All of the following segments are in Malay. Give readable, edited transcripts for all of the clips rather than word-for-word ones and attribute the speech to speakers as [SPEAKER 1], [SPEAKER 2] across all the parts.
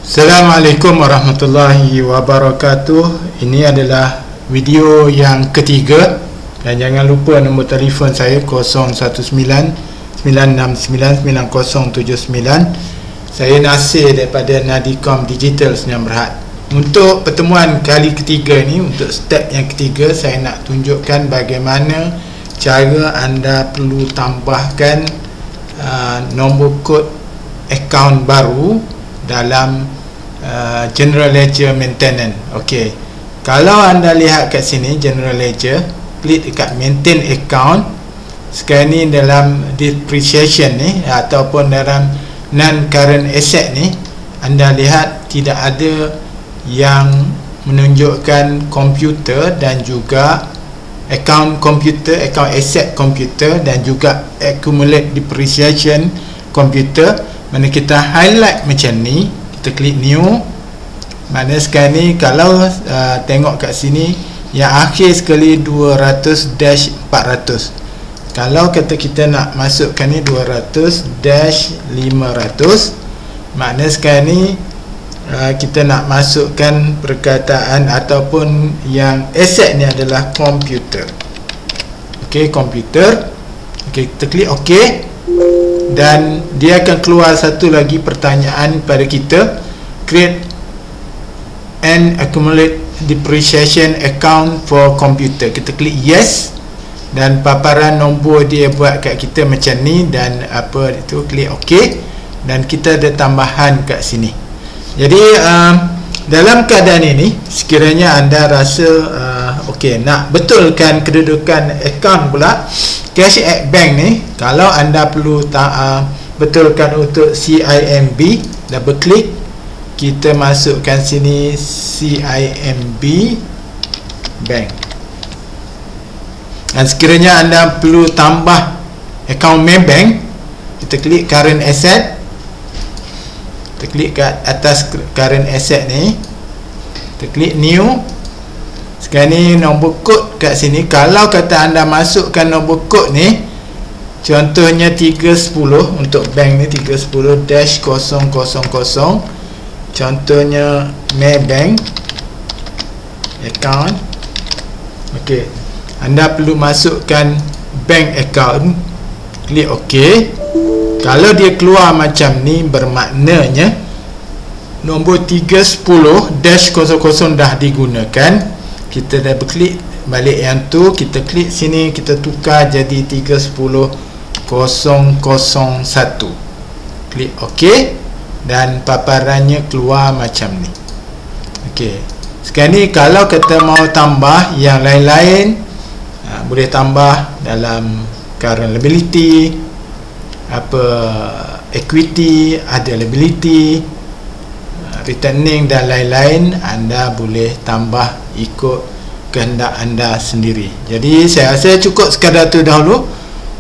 [SPEAKER 1] Assalamualaikum warahmatullahi wabarakatuh. Ini adalah video yang ketiga, dan jangan lupa nombor telefon saya 019-969-9079. Saya Nasir daripada Nadicom Digital Sdn Bhd. Untuk pertemuan kali ketiga ni, untuk step yang ketiga, saya nak tunjukkan bagaimana cara anda perlu tambahkan nombor kod akaun baru dalam General Ledger Maintenance. Okey, kalau anda lihat kat sini General Ledger, klik dekat Maintain Account. Sekarang ni dalam Depreciation ni ataupun dalam Non-Current Asset ni, anda lihat tidak ada yang menunjukkan komputer dan juga account komputer, account asset komputer dan juga accumulate depreciation komputer. Mana kita highlight macam ni, kita klik new. Mana sekarang ni kalau tengok kat sini yang akhir sekali 200-400. Kalau kata kita nak masukkan ni 200-500, makna sekarang ni kita nak masukkan perkataan ataupun yang asset ni adalah komputer. Okey, komputer. Okey, kita klik okey, dan dia akan keluar satu lagi pertanyaan pada kita, create and accumulate depreciation account for computer. Kita klik yes, dan paparan nombor dia buat kat kita macam ni, dan apa itu, klik ok, dan kita ada tambahan kat sini. Jadi dalam keadaan ini, sekiranya anda rasa ok, nak betulkan kedudukan akaun pula cash at bank ni, kalau anda perlu betulkan untuk CIMB, double klik, kita masukkan sini CIMB bank. Dan sekiranya anda perlu tambah akaun Maybank, kita klik current asset, kita klik kat atas current asset ni, kita klik new. Sekarang ni nombor kod kat sini, kalau kata anda masukkan nombor kod ni, contohnya 310 untuk bank ni, 310-000, contohnya Maybank account. ok, anda perlu masukkan bank account, klik ok. Kalau dia keluar macam ni, bermaknanya nombor 310-00 dah digunakan. Kita dah berklik balik yang tu, kita klik sini, kita tukar jadi 310-001, klik ok, dan paparannya keluar macam ni. ok, sekarang ni kalau kita mau tambah yang lain-lain, boleh tambah dalam current liability, equity, ada liability, returning dan lain-lain. Anda boleh tambah ikut kehendak anda sendiri. Jadi saya rasa cukup sekadar tu dahulu.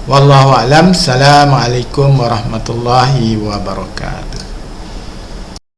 [SPEAKER 1] Wallahu a'lam. Assalamualaikum warahmatullahi wabarakatuh.